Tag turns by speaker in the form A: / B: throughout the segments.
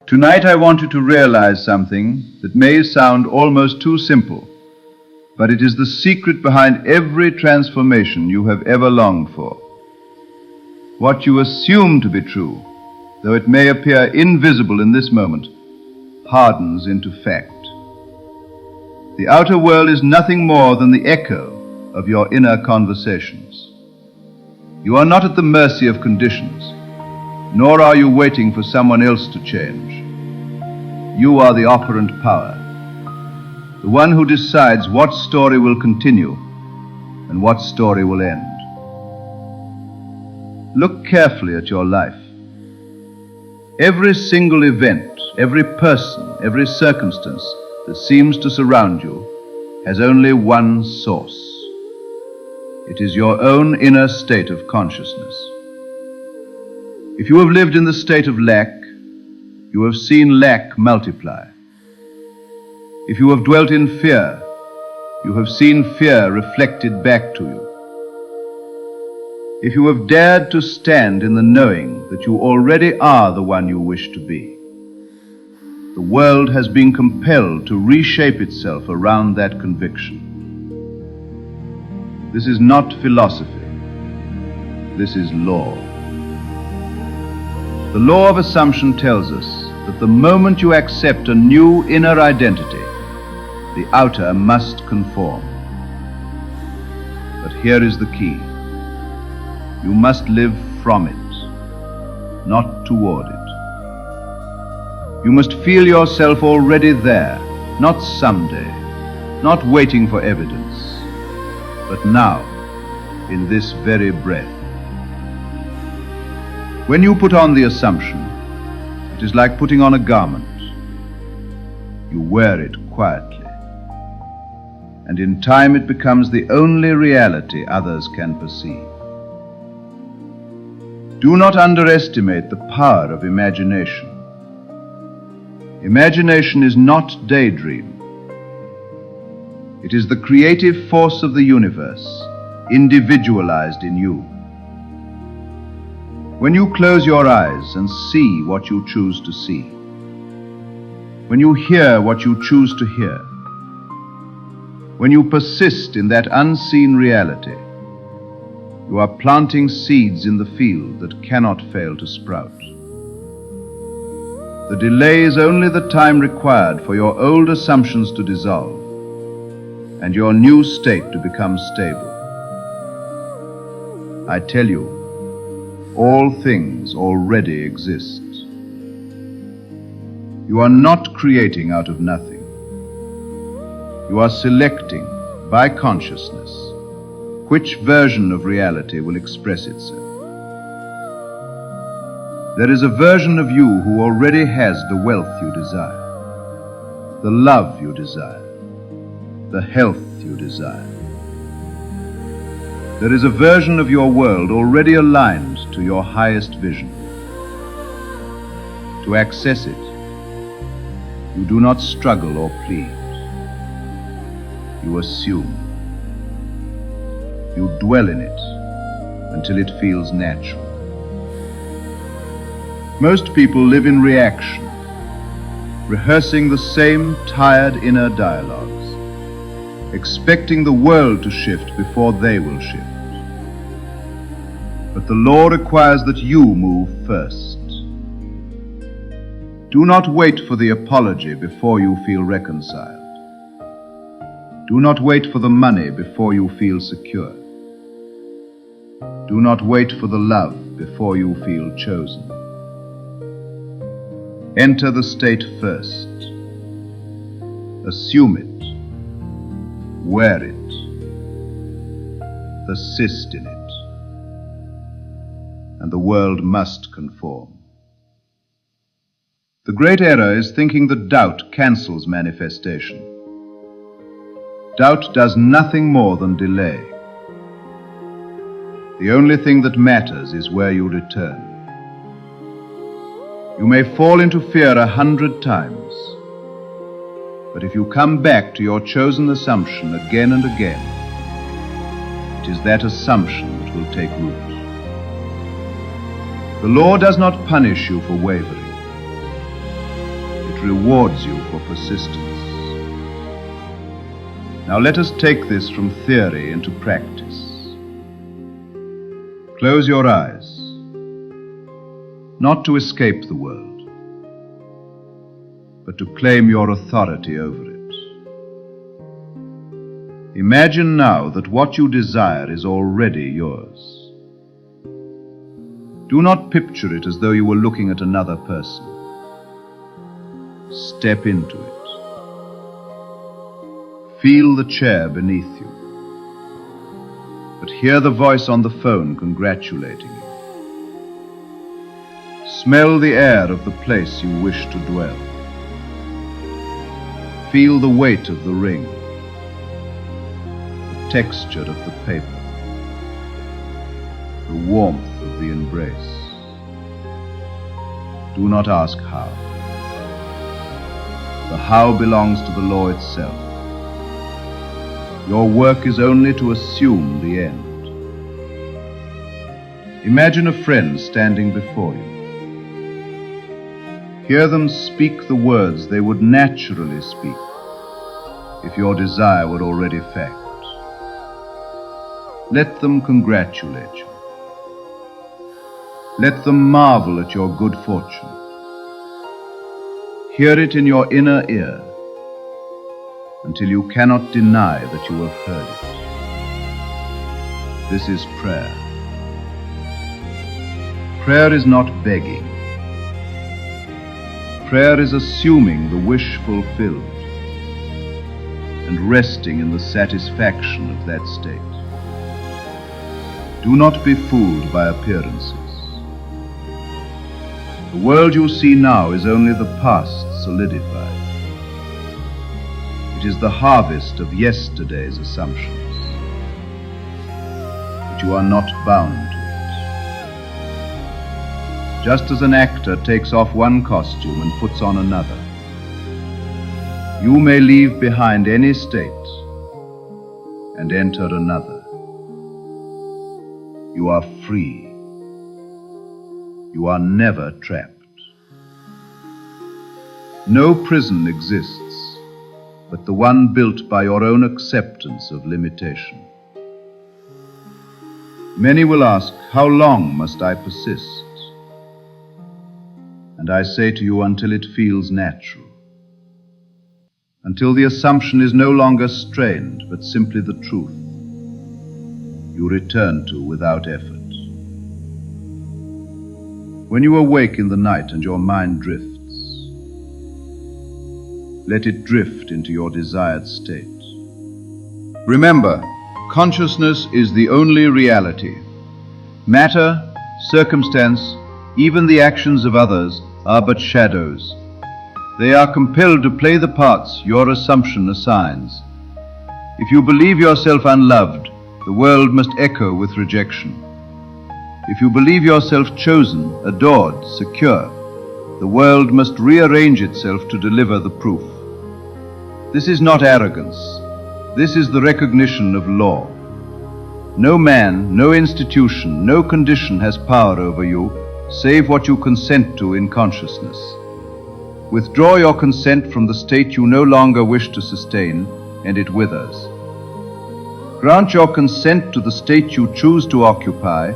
A: Tonight I want you to realize something that may sound almost too simple, but it is the secret behind every transformation you have ever longed for. What you assume to be true, though it may appear invisible in this moment, hardens into fact. The outer world is nothing more than the echo of your inner conversations. You are not at the mercy of conditions, nor are you waiting for someone else to change. You are the operant power, the one who decides what story will continue and what story will end. Look carefully at your life. Every single event, every person, every circumstance that seems to surround you has only one source. It is your own inner state of consciousness. If you have lived in the state of lack, you have seen lack multiply. If you have dwelt in fear, you have seen fear reflected back to you. If you have dared to stand in the knowing that you already are the one you wish to be, the world has been compelled to reshape itself around that conviction. This is not philosophy. This is law. The law of assumption tells us that the moment you accept a new inner identity, the outer must conform. But here is the key. You must live from it, not toward it. You must feel yourself already there, not someday, not waiting for evidence, but now, in this very breath. When you put on the assumption, it is like putting on a garment. You wear it quietly, and in time it becomes the only reality others can perceive. Do not underestimate the power of imagination. Imagination is not daydream. It is the creative force of the universe, individualized in you. When you close your eyes and see what you choose to see, when you hear what you choose to hear, when you persist in that unseen reality, you are planting seeds in the field that cannot fail to sprout. The delay is only the time required for your old assumptions to dissolve and your new state to become stable. I tell you, all things already exist. You are not creating out of nothing. You are selecting by consciousness which version of reality will express itself. There is a version of you who already has the wealth you desire, the love you desire, the health you desire. There is a version of your world already aligned to your highest vision. To access it, you do not struggle or plead. You assume. You dwell in it until it feels natural. Most people live in reaction, rehearsing the same tired inner dialogues, expecting the world to shift before they will shift. But the law requires that you move first. Do not wait for the apology before you feel reconciled. Do not wait for the money before you feel secure. Do not wait for the love before you feel chosen. Enter the state first. Assume it. Wear it. Persist in it. And the world must conform. The great error is thinking that doubt cancels manifestation. Doubt does nothing more than delay. The only thing that matters is where you return. You may fall into fear 100 times, but if you come back to your chosen assumption again and again, it is that assumption that will take root. The law does not punish you for wavering. rewards you for persistence. Now let us take this from theory into practice. Close your eyes, not to escape the world, but to claim your authority over it. Imagine now that what you desire is already yours. Do not picture it as though you were looking at another person. Step into it. Feel the chair beneath you, but hear the voice on the phone congratulating you. Smell the air of the place you wish to dwell. Feel the weight of the ring, the texture of the paper, the warmth of the embrace. Do not ask how. The how belongs to the law itself. Your work is only to assume the end. Imagine a friend standing before you. Hear them speak the words they would naturally speak if your desire were already fact. Let them congratulate you. Let them marvel at your good fortune. Hear it in your inner ear until you cannot deny that you have heard it. This is prayer. Prayer is not begging. Prayer is assuming the wish fulfilled and resting in the satisfaction of that state. Do not be fooled by appearances. The world you see now is only the past solidified. It is the harvest of yesterday's assumptions. But you are not bound to it. Just as an actor takes off one costume and puts on another, you may leave behind any state and enter another. You are free. You are never trapped. No prison exists but the one built by your own acceptance of limitation. Many will ask, how long must I persist? And I say to you, until it feels natural. Until the assumption is no longer strained, but simply the truth you return to without effort. When you awake in the night and your mind drifts, let it drift into your desired state. Remember, consciousness is the only reality. Matter, circumstance, even the actions of others are but shadows. They are compelled to play the parts your assumption assigns. If you believe yourself unloved, the world must echo with rejection. If you believe yourself chosen, adored, secure, the world must rearrange itself to deliver the proof. This is not arrogance. This is the recognition of law. No man, no institution, no condition has power over you, save what you consent to in consciousness. Withdraw your consent from the state you no longer wish to sustain, and it withers. Grant your consent to the state you choose to occupy,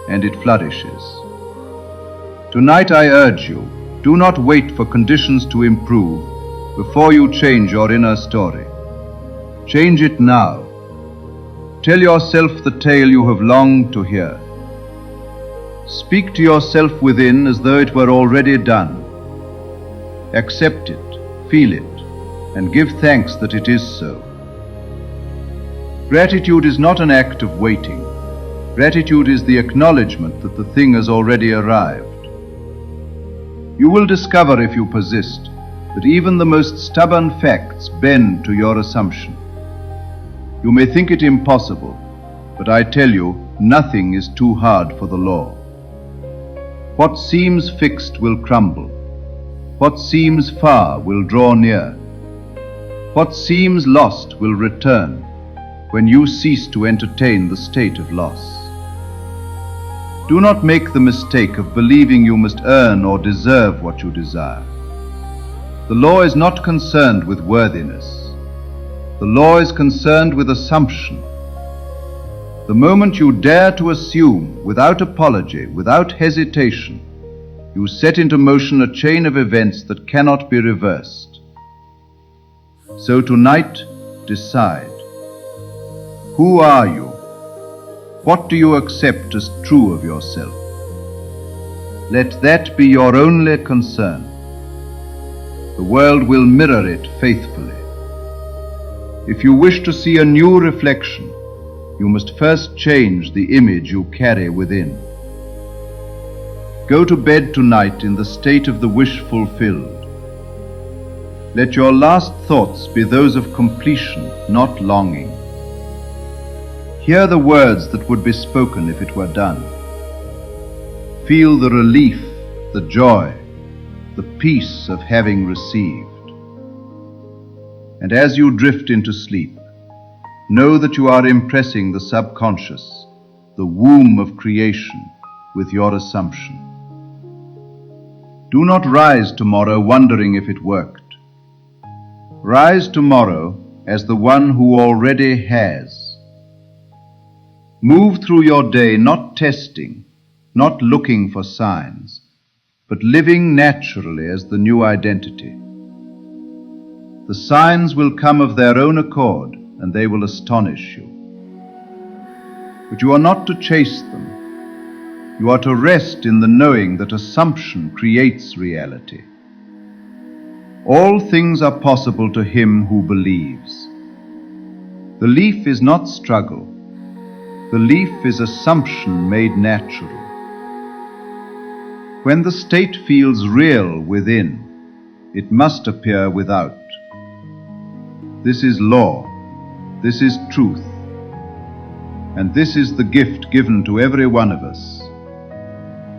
A: and it flourishes. Tonight I urge you, do not wait for conditions to improve before you change your inner story. Change it now. Tell yourself the tale you have longed to hear. Speak to yourself within as though it were already done. Accept it, feel it, and give thanks that it is so. Gratitude is not an act of waiting. Gratitude is the acknowledgement that the thing has already arrived. You will discover, if you persist, that even the most stubborn facts bend to your assumption. You may think it impossible, but I tell you, nothing is too hard for the law. What seems fixed will crumble. What seems far will draw near. What seems lost will return when you cease to entertain the state of loss. Do not make the mistake of believing you must earn or deserve what you desire. The law is not concerned with worthiness. The law is concerned with assumption. The moment you dare to assume, without apology, without hesitation, you set into motion a chain of events that cannot be reversed. So tonight, decide. Who are you? What do you accept as true of yourself? Let that be your only concern. The world will mirror it faithfully. If you wish to see a new reflection, you must first change the image you carry within. Go to bed tonight in the state of the wish fulfilled. Let your last thoughts be those of completion, not longing. Hear the words that would be spoken if it were done. Feel the relief, the joy, the peace of having received. And as you drift into sleep, know that you are impressing the subconscious, the womb of creation, with your assumption. Do not rise tomorrow wondering if it worked. Rise tomorrow as the one who already has. Move through your day not testing, not looking for signs, but living naturally as the new identity. The signs will come of their own accord, and they will astonish you. But you are not to chase them. You are to rest in the knowing that assumption creates reality. All things are possible to him who believes. The leaf is not struggle. The leaf is assumption made natural. When the state feels real within, it must appear without. This is law. This is truth. And this is the gift given to every one of us.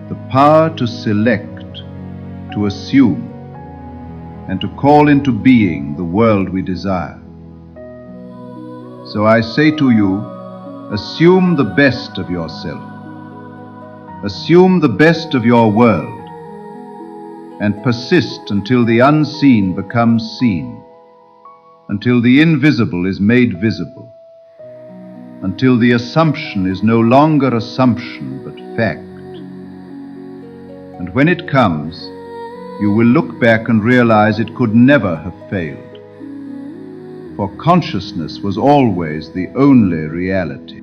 A: The power to select, to assume, and to call into being the world we desire. So I say to you, assume the best of yourself. Assume the best of your world, and persist until the unseen becomes seen, until the invisible is made visible, until the assumption is no longer assumption but fact. And when it comes, you will look back and realize it could never have failed, for consciousness was always the only reality.